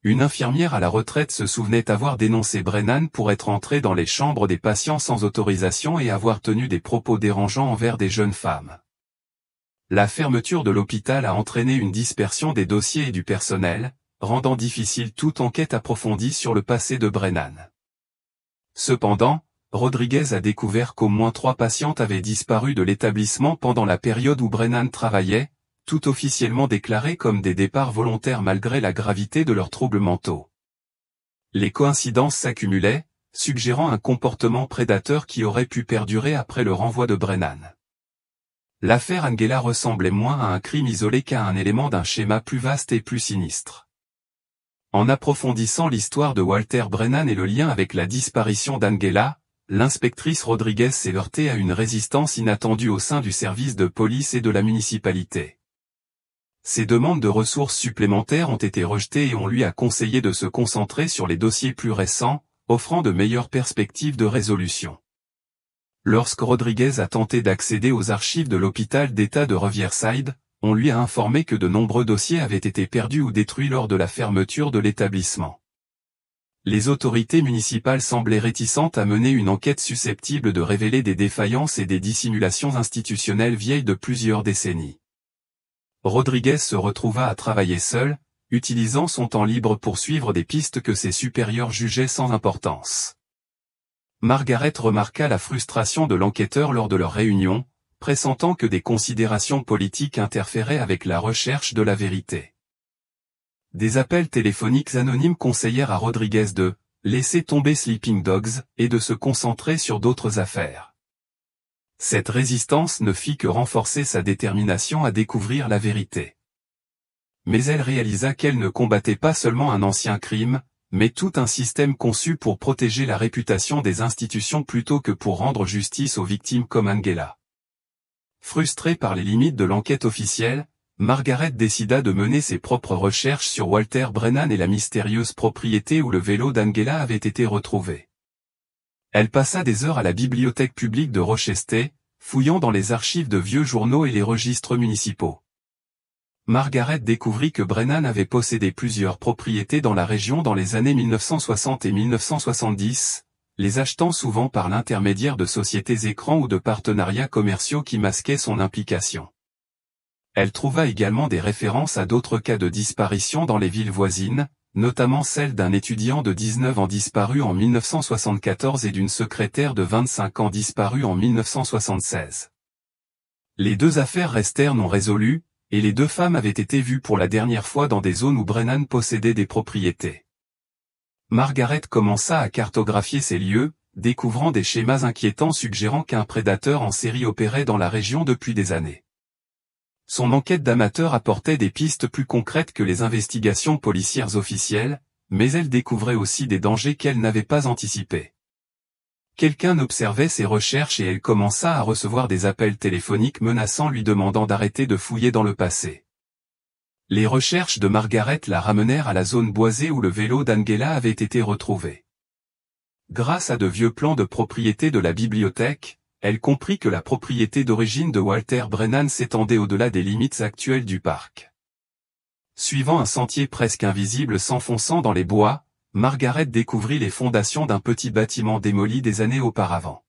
Une infirmière à la retraite se souvenait avoir dénoncé Brennan pour être entré dans les chambres des patients sans autorisation et avoir tenu des propos dérangeants envers des jeunes femmes. La fermeture de l'hôpital a entraîné une dispersion des dossiers et du personnel, rendant difficile toute enquête approfondie sur le passé de Brennan. Cependant, Rodriguez a découvert qu'au moins 3 patientes avaient disparu de l'établissement pendant la période où Brennan travaillait, tout officiellement déclarés comme des départs volontaires malgré la gravité de leurs troubles mentaux. Les coïncidences s'accumulaient, suggérant un comportement prédateur qui aurait pu perdurer après le renvoi de Brennan. L'affaire Angela ressemblait moins à un crime isolé qu'à un élément d'un schéma plus vaste et plus sinistre. En approfondissant l'histoire de Walter Brennan et le lien avec la disparition d'Angela, l'inspectrice Rodriguez s'est heurtée à une résistance inattendue au sein du service de police et de la municipalité. Ses demandes de ressources supplémentaires ont été rejetées et on lui a conseillé de se concentrer sur les dossiers plus récents, offrant de meilleures perspectives de résolution. Lorsque Rodriguez a tenté d'accéder aux archives de l'hôpital d'État de Riverside, on lui a informé que de nombreux dossiers avaient été perdus ou détruits lors de la fermeture de l'établissement. Les autorités municipales semblaient réticentes à mener une enquête susceptible de révéler des défaillances et des dissimulations institutionnelles vieilles de plusieurs décennies. Rodriguez se retrouva à travailler seul, utilisant son temps libre pour suivre des pistes que ses supérieurs jugeaient sans importance. Margaret remarqua la frustration de l'enquêteur lors de leur réunion, pressentant que des considérations politiques interféraient avec la recherche de la vérité. Des appels téléphoniques anonymes conseillèrent à Rodriguez de « laisser tomber Sleeping Dogs » et de se concentrer sur d'autres affaires. Cette résistance ne fit que renforcer sa détermination à découvrir la vérité. Mais elle réalisa qu'elle ne combattait pas seulement un ancien crime, mais tout un système conçu pour protéger la réputation des institutions plutôt que pour rendre justice aux victimes comme Angela. Frustrée par les limites de l'enquête officielle, Margaret décida de mener ses propres recherches sur Walter Brennan et la mystérieuse propriété où le vélo d'Angela avait été retrouvé. Elle passa des heures à la bibliothèque publique de Rochester, fouillant dans les archives de vieux journaux et les registres municipaux. Margaret découvrit que Brennan avait possédé plusieurs propriétés dans la région dans les années 1960 et 1970, les achetant souvent par l'intermédiaire de sociétés écrans ou de partenariats commerciaux qui masquaient son implication. Elle trouva également des références à d'autres cas de disparition dans les villes voisines, notamment celle d'un étudiant de 19 ans disparu en 1974 et d'une secrétaire de 25 ans disparue en 1976. Les deux affaires restèrent non résolues, et les deux femmes avaient été vues pour la dernière fois dans des zones où Brennan possédait des propriétés. Margaret commença à cartographier ces lieux, découvrant des schémas inquiétants suggérant qu'un prédateur en série opérait dans la région depuis des années. Son enquête d'amateur apportait des pistes plus concrètes que les investigations policières officielles, mais elle découvrait aussi des dangers qu'elle n'avait pas anticipés. Quelqu'un observait ses recherches et elle commença à recevoir des appels téléphoniques menaçants lui demandant d'arrêter de fouiller dans le passé. Les recherches de Margaret la ramenèrent à la zone boisée où le vélo d'Angela avait été retrouvé. Grâce à de vieux plans de propriété de la bibliothèque, elle comprit que la propriété d'origine de Walter Brennan s'étendait au-delà des limites actuelles du parc. Suivant un sentier presque invisible s'enfonçant dans les bois, Margaret découvrit les fondations d'un petit bâtiment démoli des années auparavant.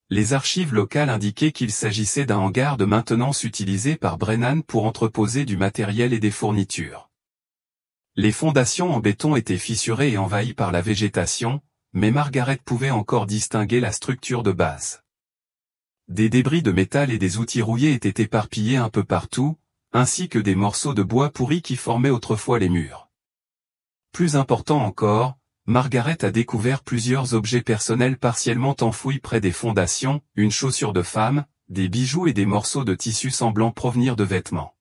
Les archives locales indiquaient qu'il s'agissait d'un hangar de maintenance utilisé par Brennan pour entreposer du matériel et des fournitures. Les fondations en béton étaient fissurées et envahies par la végétation, mais Margaret pouvait encore distinguer la structure de base. Des débris de métal et des outils rouillés étaient éparpillés un peu partout, ainsi que des morceaux de bois pourris qui formaient autrefois les murs. Plus important encore, Margaret a découvert plusieurs objets personnels partiellement enfouis près des fondations, une chaussure de femme, des bijoux et des morceaux de tissu semblant provenir de vêtements.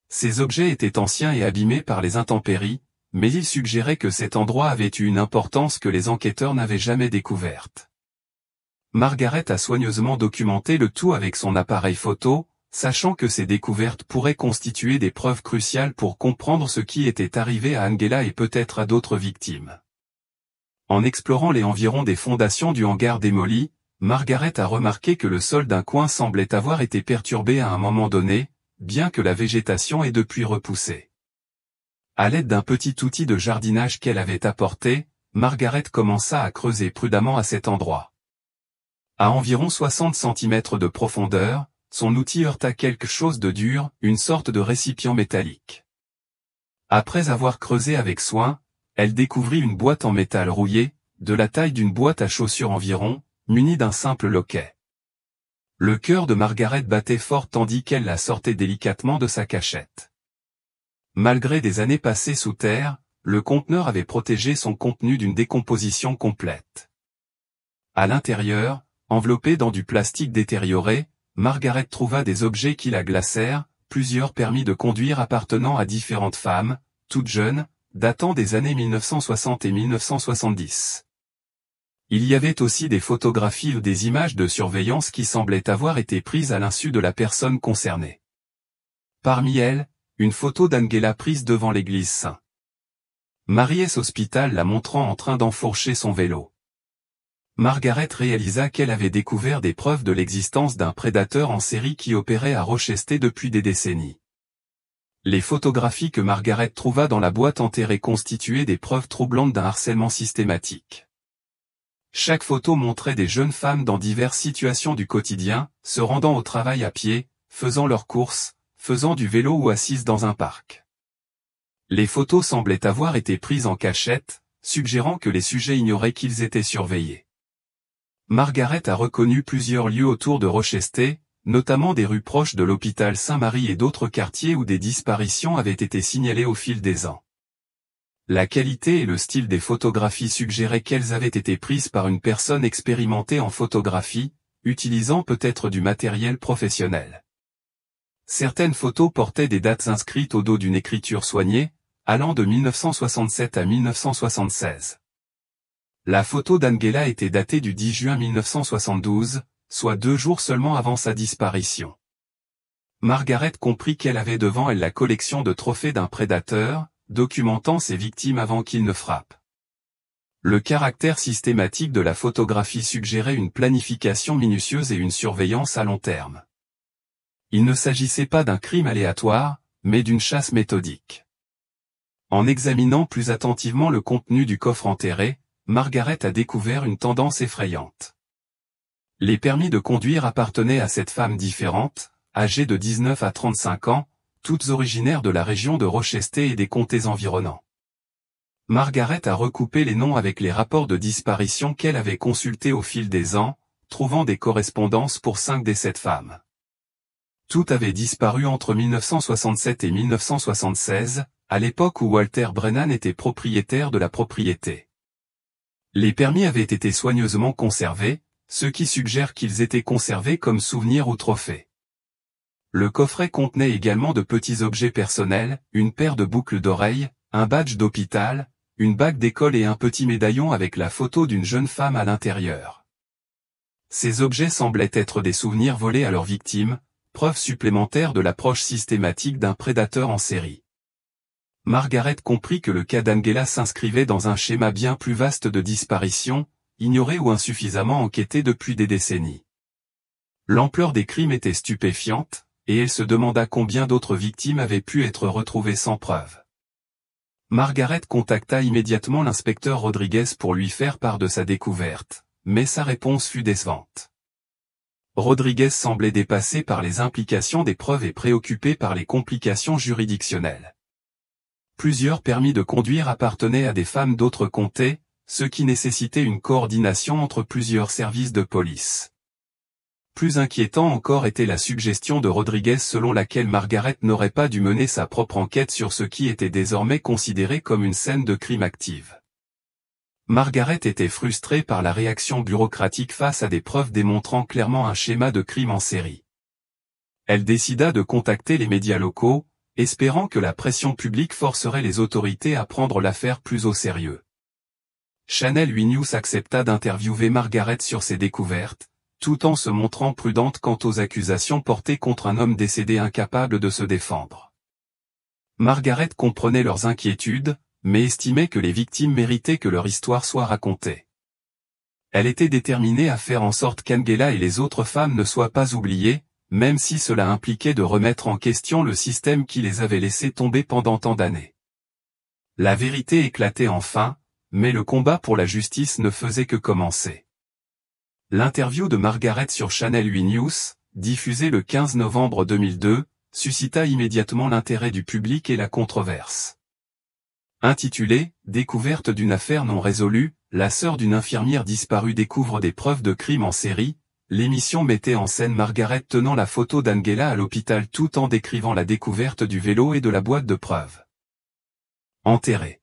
Ces objets étaient anciens et abîmés par les intempéries, mais ils suggéraient que cet endroit avait eu une importance que les enquêteurs n'avaient jamais découverte. Margaret a soigneusement documenté le tout avec son appareil photo, sachant que ces découvertes pourraient constituer des preuves cruciales pour comprendre ce qui était arrivé à Angela et peut-être à d'autres victimes. En explorant les environs des fondations du hangar démoli, Margaret a remarqué que le sol d'un coin semblait avoir été perturbé à un moment donné, bien que la végétation ait depuis repoussé. À l'aide d'un petit outil de jardinage qu'elle avait apporté, Margaret commença à creuser prudemment à cet endroit. À environ 60 cm de profondeur, son outil heurta quelque chose de dur, une sorte de récipient métallique. Après avoir creusé avec soin, elle découvrit une boîte en métal rouillé, de la taille d'une boîte à chaussures environ, munie d'un simple loquet. Le cœur de Margaret battait fort tandis qu'elle la sortait délicatement de sa cachette. Malgré des années passées sous terre, le conteneur avait protégé son contenu d'une décomposition complète. À l'intérieur, enveloppé dans du plastique détérioré, Margaret trouva des objets qui la glacèrent, plusieurs permis de conduire appartenant à différentes femmes, toutes jeunes, datant des années 1960 et 1970. Il y avait aussi des photographies ou des images de surveillance qui semblaient avoir été prises à l'insu de la personne concernée. Parmi elles, une photo d'Angela prise devant l'église Saint-Mary's Hospital la montrant en train d'enfourcher son vélo. Margaret réalisa qu'elle avait découvert des preuves de l'existence d'un prédateur en série qui opérait à Rochester depuis des décennies. Les photographies que Margaret trouva dans la boîte enterrée constituaient des preuves troublantes d'un harcèlement systématique. Chaque photo montrait des jeunes femmes dans diverses situations du quotidien, se rendant au travail à pied, faisant leurs courses, faisant du vélo ou assises dans un parc. Les photos semblaient avoir été prises en cachette, suggérant que les sujets ignoraient qu'ils étaient surveillés. Margaret a reconnu plusieurs lieux autour de Rochester, notamment des rues proches de l'hôpital Saint-Marie et d'autres quartiers où des disparitions avaient été signalées au fil des ans. La qualité et le style des photographies suggéraient qu'elles avaient été prises par une personne expérimentée en photographie, utilisant peut-être du matériel professionnel. Certaines photos portaient des dates inscrites au dos d'une écriture soignée, allant de 1967 à 1976. La photo d'Angela était datée du 10 juin 1972, soit 2 jours seulement avant sa disparition. Margaret comprit qu'elle avait devant elle la collection de trophées d'un prédateur, documentant ses victimes avant qu'il ne frappe. Le caractère systématique de la photographie suggérait une planification minutieuse et une surveillance à long terme. Il ne s'agissait pas d'un crime aléatoire, mais d'une chasse méthodique. En examinant plus attentivement le contenu du coffre enterré, Margaret a découvert une tendance effrayante. Les permis de conduire appartenaient à cette femme différente, âgée de 19 à 35 ans, toutes originaires de la région de Rochester et des comtés environnants. Margaret a recoupé les noms avec les rapports de disparition qu'elle avait consultés au fil des ans, trouvant des correspondances pour 5 des 7 femmes. Toutes avaient disparu entre 1967 et 1976, à l'époque où Walter Brennan était propriétaire de la propriété. Les permis avaient été soigneusement conservés, ce qui suggère qu'ils étaient conservés comme souvenirs ou trophées. Le coffret contenait également de petits objets personnels, une paire de boucles d'oreilles, un badge d'hôpital, une bague d'école et un petit médaillon avec la photo d'une jeune femme à l'intérieur. Ces objets semblaient être des souvenirs volés à leurs victimes, preuve supplémentaire de l'approche systématique d'un prédateur en série. Margaret comprit que le cas d'Angela s'inscrivait dans un schéma bien plus vaste de disparitions, ignorées ou insuffisamment enquêtées depuis des décennies. L'ampleur des crimes était stupéfiante, et elle se demanda combien d'autres victimes avaient pu être retrouvées sans preuve. Margaret contacta immédiatement l'inspecteur Rodriguez pour lui faire part de sa découverte, mais sa réponse fut décevante. Rodriguez semblait dépassé par les implications des preuves et préoccupé par les complications juridictionnelles. Plusieurs permis de conduire appartenaient à des femmes d'autres comtés, ce qui nécessitait une coordination entre plusieurs services de police. Plus inquiétant encore était la suggestion de Rodriguez selon laquelle Margaret n'aurait pas dû mener sa propre enquête sur ce qui était désormais considéré comme une scène de crime active. Margaret était frustrée par la réaction bureaucratique face à des preuves démontrant clairement un schéma de crime en série. Elle décida de contacter les médias locaux, espérant que la pression publique forcerait les autorités à prendre l'affaire plus au sérieux. Channel 8 News accepta d'interviewer Margaret sur ses découvertes, tout en se montrant prudente quant aux accusations portées contre un homme décédé incapable de se défendre. Margaret comprenait leurs inquiétudes, mais estimait que les victimes méritaient que leur histoire soit racontée. Elle était déterminée à faire en sorte qu'Angela et les autres femmes ne soient pas oubliées, même si cela impliquait de remettre en question le système qui les avait laissés tomber pendant tant d'années. La vérité éclatait enfin, mais le combat pour la justice ne faisait que commencer. L'interview de Margaret sur Channel 8 News, diffusée le 15 novembre 2002, suscita immédiatement l'intérêt du public et la controverse. Intitulée « Découverte d'une affaire non résolue, la sœur d'une infirmière disparue découvre des preuves de crime en série », l'émission mettait en scène Margaret tenant la photo d'Angela à l'hôpital tout en décrivant la découverte du vélo et de la boîte de preuves. Enterrée.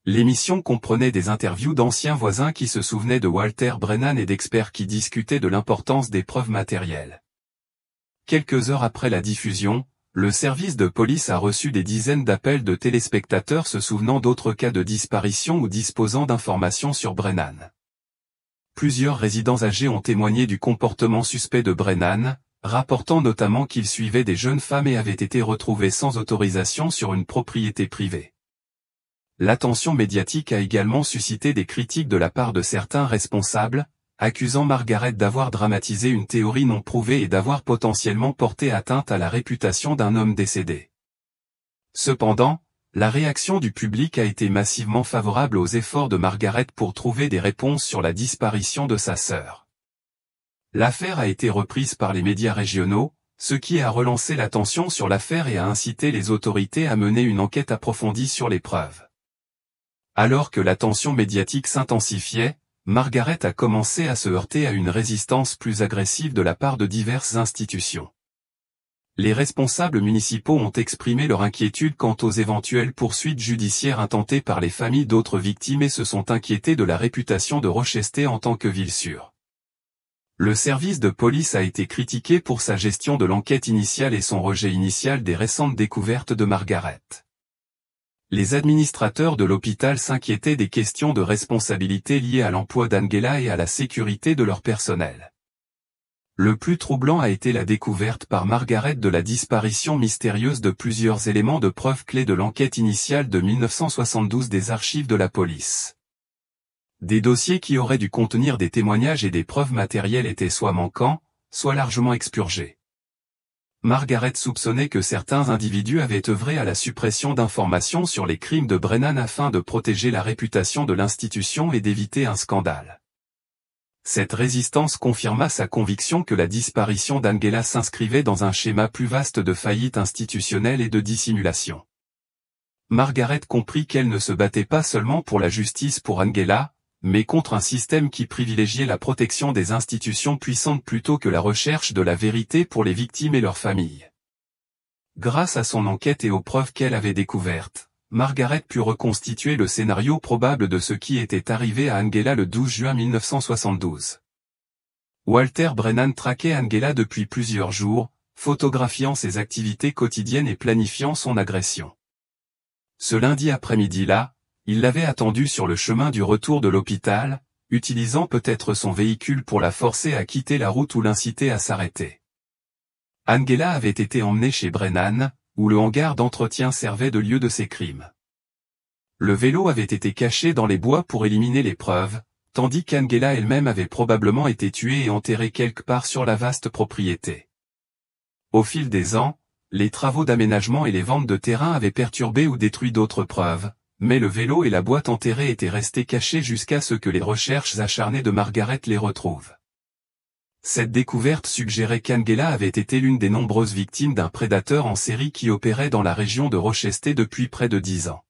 L'émission comprenait des interviews d'anciens voisins qui se souvenaient de Walter Brennan et d'experts qui discutaient de l'importance des preuves matérielles. Quelques heures après la diffusion, Le service de police a reçu des dizaines d'appels de téléspectateurs se souvenant d'autres cas de disparition ou disposant d'informations sur Brennan. Plusieurs résidents âgés ont témoigné du comportement suspect de Brennan, rapportant notamment qu'il suivait des jeunes femmes et avait été retrouvé sans autorisation sur une propriété privée. L'attention médiatique a également suscité des critiques de la part de certains responsables, accusant Margaret d'avoir dramatisé une théorie non prouvée et d'avoir potentiellement porté atteinte à la réputation d'un homme décédé. Cependant, la réaction du public a été massivement favorable aux efforts de Margaret pour trouver des réponses sur la disparition de sa sœur. L'affaire a été reprise par les médias régionaux, ce qui a relancé l'attention sur l'affaire et a incité les autorités à mener une enquête approfondie sur les preuves. Alors que l'attention médiatique s'intensifiait, Margaret a commencé à se heurter à une résistance plus agressive de la part de diverses institutions. Les responsables municipaux ont exprimé leur inquiétude quant aux éventuelles poursuites judiciaires intentées par les familles d'autres victimes et se sont inquiétés de la réputation de Rochester en tant que ville sûre. Le service de police a été critiqué pour sa gestion de l'enquête initiale et son rejet initial des récentes découvertes de Margaret. Les administrateurs de l'hôpital s'inquiétaient des questions de responsabilité liées à l'emploi d'Angela et à la sécurité de leur personnel. Le plus troublant a été la découverte par Margaret de la disparition mystérieuse de plusieurs éléments de preuve clés de l'enquête initiale de 1972 des archives de la police. Des dossiers qui auraient dû contenir des témoignages et des preuves matérielles étaient soit manquants, soit largement expurgés. Margaret soupçonnait que certains individus avaient œuvré à la suppression d'informations sur les crimes de Brennan afin de protéger la réputation de l'institution et d'éviter un scandale. Cette résistance confirma sa conviction que la disparition d'Angela s'inscrivait dans un schéma plus vaste de faillite institutionnelle et de dissimulation. Margaret comprit qu'elle ne se battait pas seulement pour la justice pour Angela, mais contre un système qui privilégiait la protection des institutions puissantes plutôt que la recherche de la vérité pour les victimes et leurs familles. Grâce à son enquête et aux preuves qu'elle avait découvertes, Margaret put reconstituer le scénario probable de ce qui était arrivé à Angela le 12 juin 1972. Walter Brennan traquait Angela depuis plusieurs jours, photographiant ses activités quotidiennes et planifiant son agression. Ce lundi après-midi-là, il l'avait attendue sur le chemin du retour de l'hôpital, utilisant peut-être son véhicule pour la forcer à quitter la route ou l'inciter à s'arrêter. Angela avait été emmenée chez Brennan, où le hangar d'entretien servait de lieu de ses crimes. Le vélo avait été caché dans les bois pour éliminer les preuves, tandis qu'Angela elle-même avait probablement été tuée et enterrée quelque part sur la vaste propriété. Au fil des ans, les travaux d'aménagement et les ventes de terrain avaient perturbé ou détruit d'autres preuves, mais le vélo et la boîte enterrée étaient restés cachés jusqu'à ce que les recherches acharnées de Margaret les retrouvent. Cette découverte suggérait qu'Angela avait été l'une des nombreuses victimes d'un prédateur en série qui opérait dans la région de Rochester depuis près de 10 ans.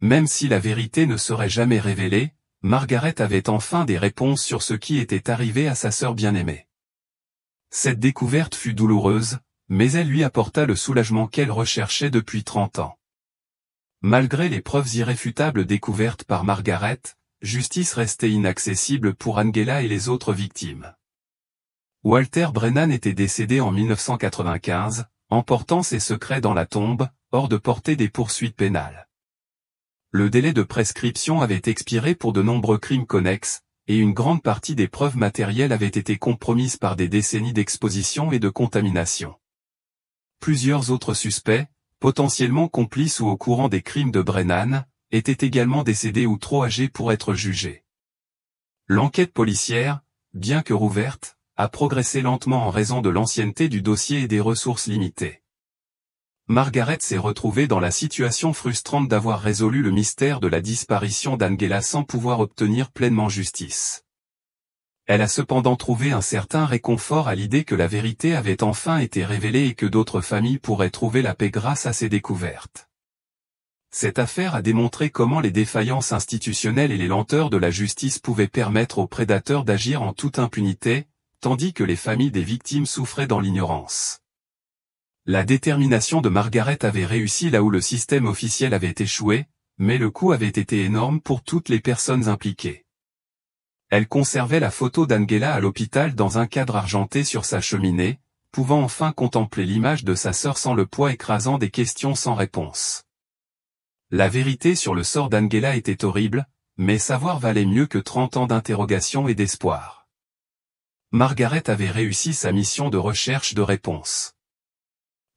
Même si la vérité ne serait jamais révélée, Margaret avait enfin des réponses sur ce qui était arrivé à sa sœur bien-aimée. Cette découverte fut douloureuse, mais elle lui apporta le soulagement qu'elle recherchait depuis 30 ans. Malgré les preuves irréfutables découvertes par Margaret, justice restait inaccessible pour Angela et les autres victimes. Walter Brennan était décédé en 1995, emportant ses secrets dans la tombe, hors de portée des poursuites pénales. Le délai de prescription avait expiré pour de nombreux crimes connexes, et une grande partie des preuves matérielles avait été compromise par des décennies d'exposition et de contamination. Plusieurs autres suspects, potentiellement complices ou au courant des crimes de Brennan, étaient également décédés ou trop âgés pour être jugés. L'enquête policière, bien que rouverte, a progressé lentement en raison de l'ancienneté du dossier et des ressources limitées. Margaret s'est retrouvée dans la situation frustrante d'avoir résolu le mystère de la disparition d'Angela sans pouvoir obtenir pleinement justice. Elle a cependant trouvé un certain réconfort à l'idée que la vérité avait enfin été révélée et que d'autres familles pourraient trouver la paix grâce à ces découvertes. Cette affaire a démontré comment les défaillances institutionnelles et les lenteurs de la justice pouvaient permettre aux prédateurs d'agir en toute impunité, tandis que les familles des victimes souffraient dans l'ignorance. La détermination de Margaret avait réussi là où le système officiel avait échoué, mais le coût avait été énorme pour toutes les personnes impliquées. Elle conservait la photo d'Angela à l'hôpital dans un cadre argenté sur sa cheminée, pouvant enfin contempler l'image de sa sœur sans le poids écrasant des questions sans réponse. La vérité sur le sort d'Angela était horrible, mais savoir valait mieux que 30 ans d'interrogation et d'espoir. Margaret avait réussi sa mission de recherche de réponses.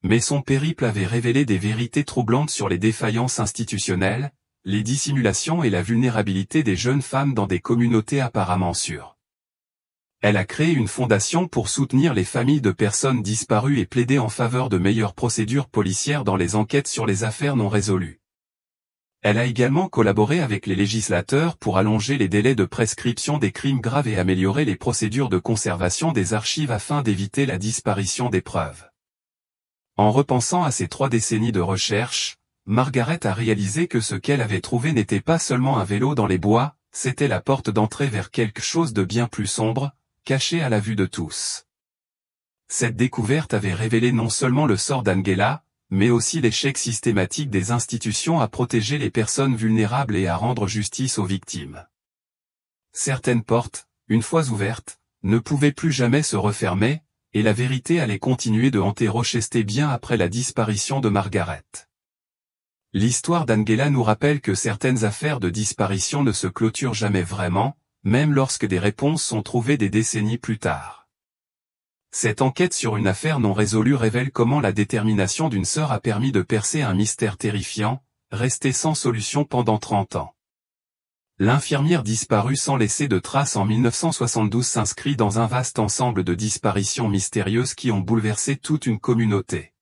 Mais son périple avait révélé des vérités troublantes sur les défaillances institutionnelles, les dissimulations et la vulnérabilité des jeunes femmes dans des communautés apparemment sûres. Elle a créé une fondation pour soutenir les familles de personnes disparues et plaider en faveur de meilleures procédures policières dans les enquêtes sur les affaires non résolues. Elle a également collaboré avec les législateurs pour allonger les délais de prescription des crimes graves et améliorer les procédures de conservation des archives afin d'éviter la disparition des preuves. En repensant à ces 3 décennies de recherche, Margaret a réalisé que ce qu'elle avait trouvé n'était pas seulement un vélo dans les bois, c'était la porte d'entrée vers quelque chose de bien plus sombre, caché à la vue de tous. Cette découverte avait révélé non seulement le sort d'Angela, mais aussi l'échec systématique des institutions à protéger les personnes vulnérables et à rendre justice aux victimes. Certaines portes, une fois ouvertes, ne pouvaient plus jamais se refermer, et la vérité allait continuer de hanter Rochester bien après la disparition de Margaret. L'histoire d'Angela nous rappelle que certaines affaires de disparition ne se clôturent jamais vraiment, même lorsque des réponses sont trouvées des décennies plus tard. Cette enquête sur une affaire non résolue révèle comment la détermination d'une sœur a permis de percer un mystère terrifiant, resté sans solution pendant 30 ans. L'infirmière disparue sans laisser de traces en 1972 s'inscrit dans un vaste ensemble de disparitions mystérieuses qui ont bouleversé toute une communauté.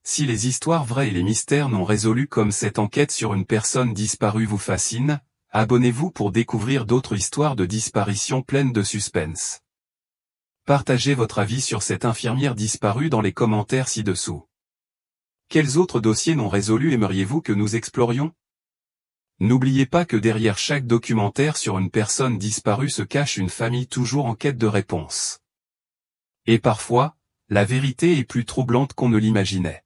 Si les histoires vraies et les mystères non résolus comme cette enquête sur une personne disparue vous fascinent, abonnez-vous pour découvrir d'autres histoires de disparition pleines de suspense. Partagez votre avis sur cette infirmière disparue dans les commentaires ci-dessous. Quels autres dossiers non résolus aimeriez-vous que nous explorions? N'oubliez pas que derrière chaque documentaire sur une personne disparue se cache une famille toujours en quête de réponses. Et parfois, la vérité est plus troublante qu'on ne l'imaginait.